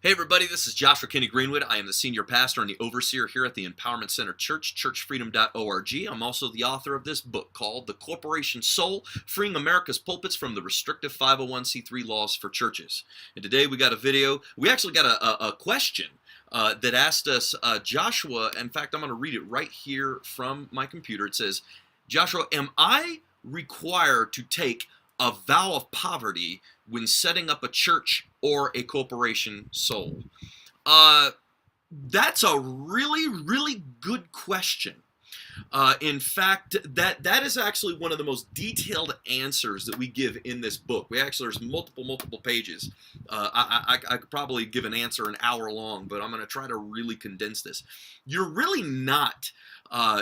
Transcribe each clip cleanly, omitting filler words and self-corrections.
Hey everybody, this is Joshua Kenny Greenwood. I am the senior pastor and the overseer here at the Empowerment Center Church, churchfreedom.org. I'm also the author of this book called The Corporation Soul, Freeing America's Pulpits from the Restrictive 501c3 Laws for Churches. And today we got a video. We actually got a question that asked us, Joshua, in fact, I'm going to read it right here from my computer. It says, Joshua, am I required to take a vow of poverty when setting up a church or a corporation soul? That's a really good question. In fact, that is actually one of the most detailed answers that we give in this book. There's multiple pages. I could probably give an answer an hour long, but I'm going to try to really condense this. You're really not,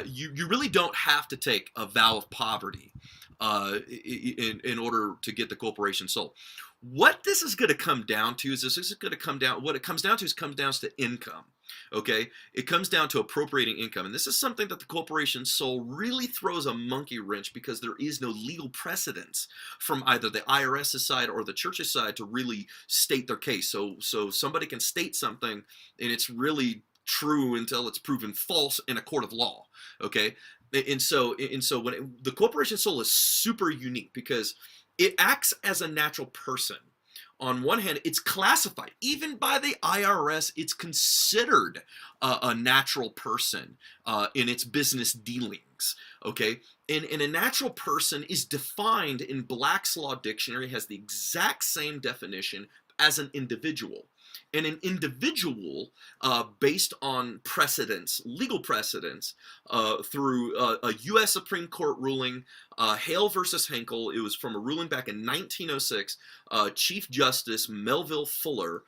you really don't have to take a vow of poverty in order to get the corporation sold. What this is going to come down to is what it comes down to income. Okay, it comes down to appropriating income, and this is something that the corporation soul really throws a monkey wrench because there is no legal precedence from either the IRS's side or the church's side to really state their case. So somebody can state something and it's really true until it's proven false in a court of law. Okay, and so the corporation soul is super unique because it acts as a natural person. On one hand, it's classified, even by the IRS, it's considered a natural person in its business dealings, okay? And a natural person is defined in Black's Law Dictionary, has the exact same definition as an individual. And an individual, based on precedents, legal precedents, through a U.S. Supreme Court ruling, Hale versus Henkel, it was from a ruling back in 1906, Chief Justice Melville Fuller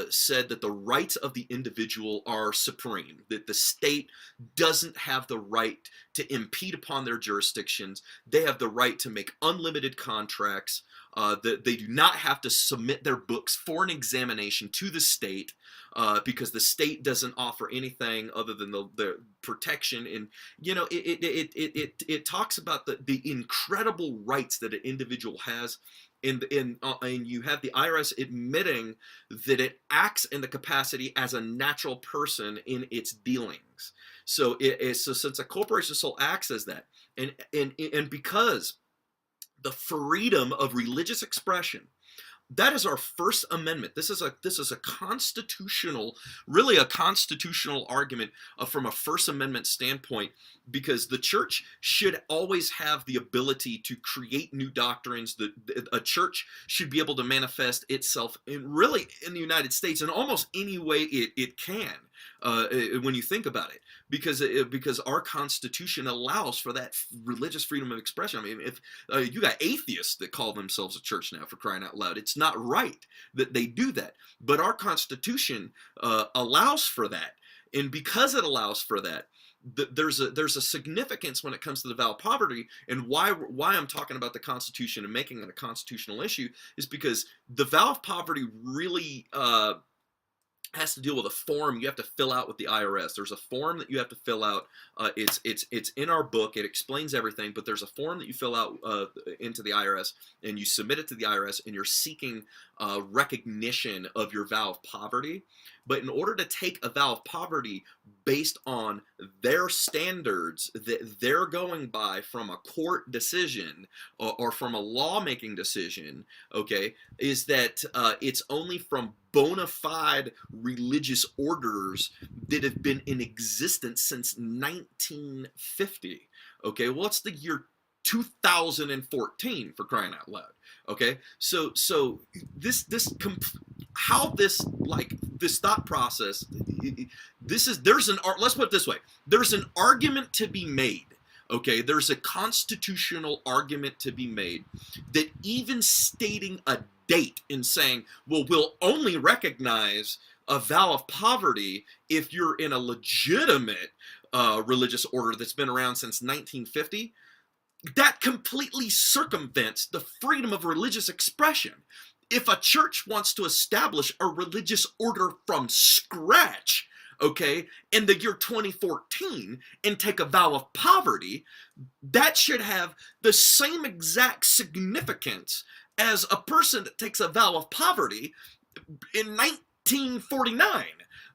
said that the rights of the individual are supreme, that the state doesn't have the right to impede upon their jurisdictions. They have the right to make unlimited contracts. That they do not have to submit their books for an examination to the state because the state doesn't offer anything other than the protection. And it talks about the incredible rights that an individual has. And you have the IRS admitting that it acts in the capacity as a natural person in its dealings. So since a corporation soul acts as that, and because the freedom of religious expression, that is our First Amendment. This is a constitutional, really a constitutional argument from a First Amendment standpoint, because the church should always have the ability to create new doctrines. A church should be able to manifest itself in the United States in almost any way it can. When you think about it, because our Constitution allows for that religious freedom of expression. I mean, if you got atheists that call themselves a church now, for crying out loud, it's not right that they do that. But our Constitution allows for that, and because it allows for that, there's a significance when it comes to the vow of poverty. And why I'm talking about the Constitution and making it a constitutional issue is because the vow of poverty really has to deal with a form you have to fill out with the IRS. There's a form that you have to fill out. It's in our book. It explains everything, but there's a form that you fill out into the IRS, and you submit it to the IRS, and you're seeking recognition of your vow of poverty. But in order to take a vow of poverty based on their standards that they're going by from a court decision or from a lawmaking decision, okay, is that it's only from bona fide religious orders that have been in existence since 1950. Okay, well, it's the year 2014, for crying out loud. Okay, so this thought process, let's put it this way, there's an argument to be made. Okay, there's a constitutional argument to be made that even stating a date and saying, well, we'll only recognize a vow of poverty if you're in a legitimate religious order that's been around since 1950, that completely circumvents the freedom of religious expression. If a church wants to establish a religious order from scratch, okay, in the year 2014 and take a vow of poverty, that should have the same exact significance as a person that takes a vow of poverty in 1949,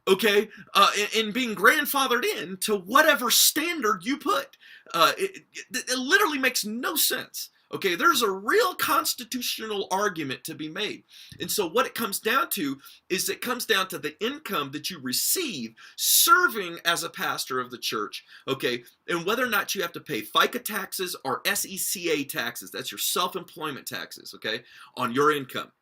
okay, and being grandfathered in to whatever standard you put. It literally makes no sense. Okay, there's a real constitutional argument to be made. And so what it comes down to is it comes down to the income that you receive serving as a pastor of the church, okay, and whether or not you have to pay FICA taxes or SECA taxes, that's your self-employment taxes, okay, on your income.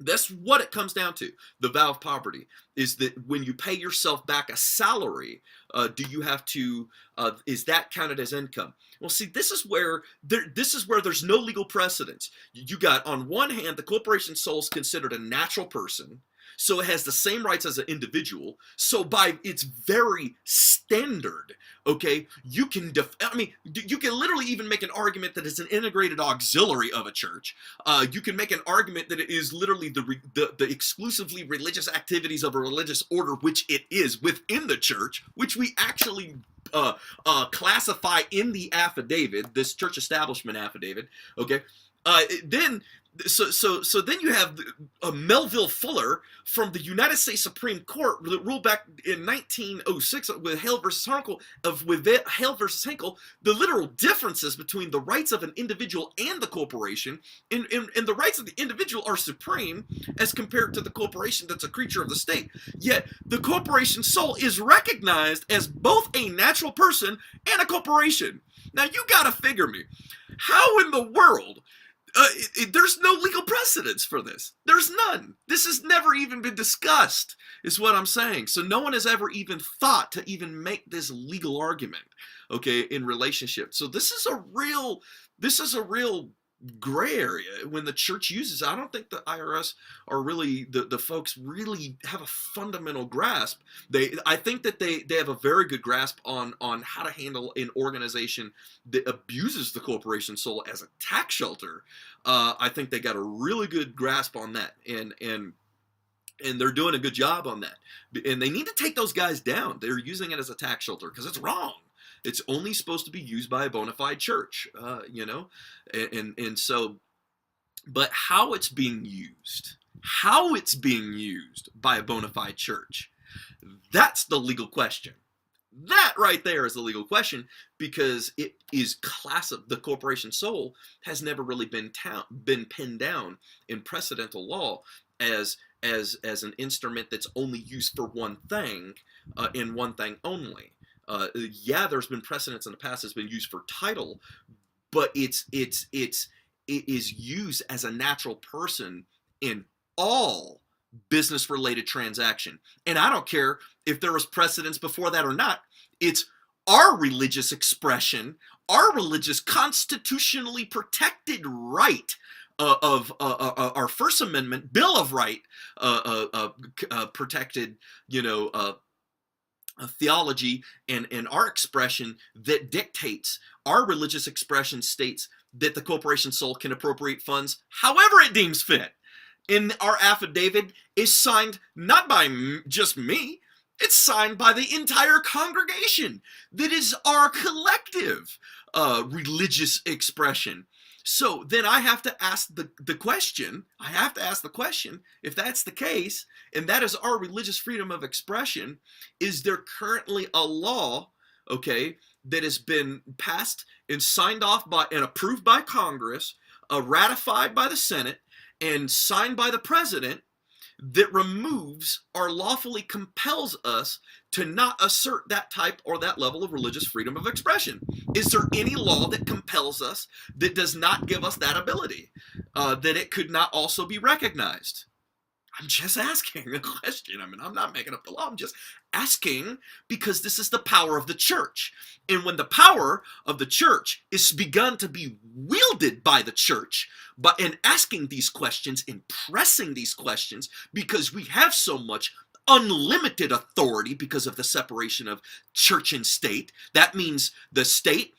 That's what it comes down to. The vow of poverty is that when you pay yourself back a salary, do you have to? Is that counted as income? Well, see, this is where there's no legal precedence. You got on one hand, the corporation sole is considered a natural person, so it has the same rights as an individual. So by its very standard, okay, you can you can literally even make an argument that it's an integrated auxiliary of a church. You can make an argument that it is literally the exclusively religious activities of a religious order, which it is within the church, which we actually classify in the affidavit, this church establishment affidavit, okay? So then you have Melville Fuller from the United States Supreme Court that ruled back in 1906 with Hale versus Hinkle, the literal differences between the rights of an individual and the corporation, and the rights of the individual are supreme as compared to the corporation that's a creature of the state. Yet the corporation sole is recognized as both a natural person and a corporation. Now you gotta figure me, how in the world? There's no legal precedence for this. There's none. This has never even been discussed, is what I'm saying. So no one has ever even thought to even make this legal argument, okay, in relationship. So this is a real gray area when the church uses. I don't think the IRS are really the folks really have a fundamental grasp. I think that they have a very good grasp on how to handle an organization that abuses the corporation sole as a tax shelter. I think they got a really good grasp on that, and they're doing a good job on that. And they need to take those guys down. They're using it as a tax shelter because it's wrong. It's only supposed to be used by a bona fide church, you know, and so, but how it's being used by a bona fide church, that's the legal question. That right there is the legal question, because it is the corporation sole has never really been pinned down in precedental law as an instrument that's only used for one thing, and one thing only. Yeah, there's been precedents in the past that's been used for title, but it is used as a natural person in all business-related transaction. And I don't care if there was precedents before that or not. It's our religious expression, our religious constitutionally protected right of our First Amendment Bill of Right protected, you know, a theology and our expression that dictates our religious expression states that the corporation sole can appropriate funds however it deems fit. And our affidavit is signed not by just me, it's signed by the entire congregation. That is our collective religious expression. So then I have to ask the question, if that's the case, and that is our religious freedom of expression, is there currently a law, okay, that has been passed and signed off by and approved by Congress, ratified by the Senate, and signed by the President, that removes or lawfully compels us to not assert that type or that level of religious freedom of expression? Is there any law that compels us, that does not give us that ability, that it could not also be recognized? I'm just asking a question. I mean, I'm not making up the law. I'm just asking, because this is the power of the church. And when the power of the church is begun to be wielded by the church, but in asking these questions, in pressing these questions, because we have so much unlimited authority because of the separation of church and state, that means state,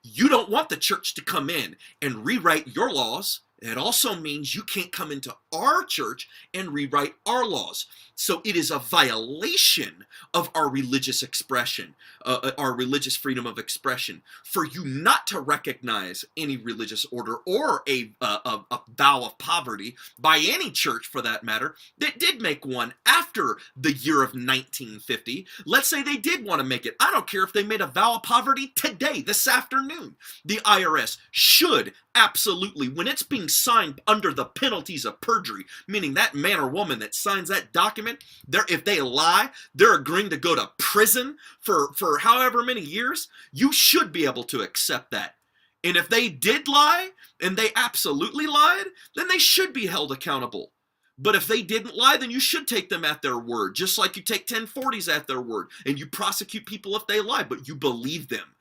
you don't want the church to come in and rewrite your laws. It also means you can't come into our church and rewrite our laws. So it is a violation of our religious expression, our religious freedom of expression, for you not to recognize any religious order or a vow of poverty by any church, for that matter, that did make one after the year of 1950. Let's say they did want to make it. I don't care if they made a vow of poverty today, this afternoon. The IRS should absolutely, when it's being signed under the penalties of perjury, meaning that man or woman that signs that document, if they lie, they're agreeing to go to prison for however many years. You should be able to accept that. And if they did lie, and they absolutely lied, then they should be held accountable. But if they didn't lie, then you should take them at their word, just like you take 1040s at their word, and you prosecute people if they lie, but you believe them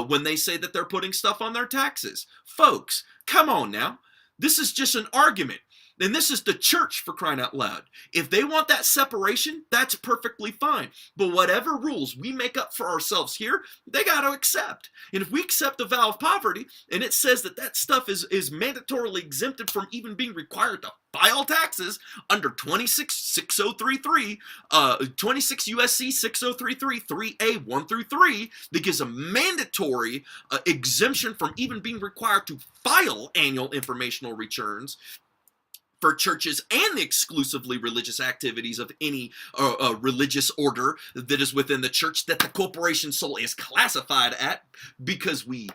when they say that they're putting stuff on their taxes. Folks, come on now. This is just an argument. And this is the church, for crying out loud. If they want that separation, that's perfectly fine. But whatever rules we make up for ourselves here, they got to accept. And if we accept the vow of poverty, and it says that that stuff is mandatorily exempted from even being required to file taxes under 266033, 26 USC 6033 3A 1 through 3, that gives a mandatory exemption from even being required to file annual informational returns for churches and the exclusively religious activities of any religious order that is within the church that the corporation soul is classified at, because we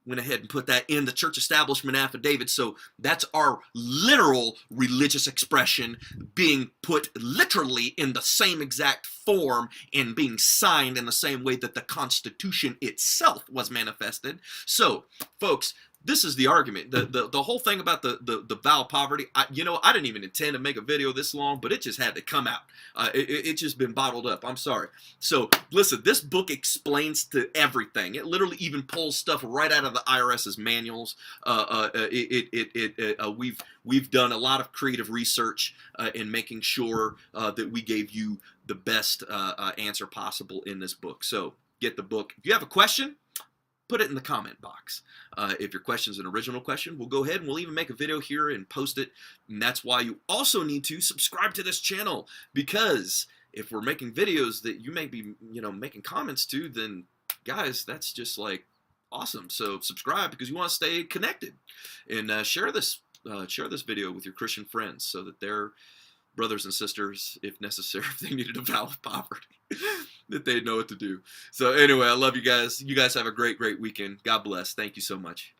went ahead and put that in the church establishment affidavit. So that's our literal religious expression being put literally in the same exact form and being signed in the same way that the Constitution itself was manifested. So, folks, this is the argument. The whole thing about the vow of poverty, I didn't even intend to make a video this long, but it just had to come out. It's just been bottled up. I'm sorry. So listen, this book explains to everything. It literally even pulls stuff right out of the IRS's manuals. We've done a lot of creative research in making sure that we gave you the best answer possible in this book. So get the book. If you have a question, put it in the comment box. If your question is an original question, we'll go ahead and we'll even make a video here and post it. And that's why you also need to subscribe to this channel, because if we're making videos that you may be, making comments to, then guys, that's just like awesome. So subscribe because you want to stay connected, and share this video with your Christian friends so that their brothers and sisters, if necessary, if they needed a vow of poverty, that they know what to do. So anyway, I love you guys. You guys have a great weekend. God bless. Thank you so much.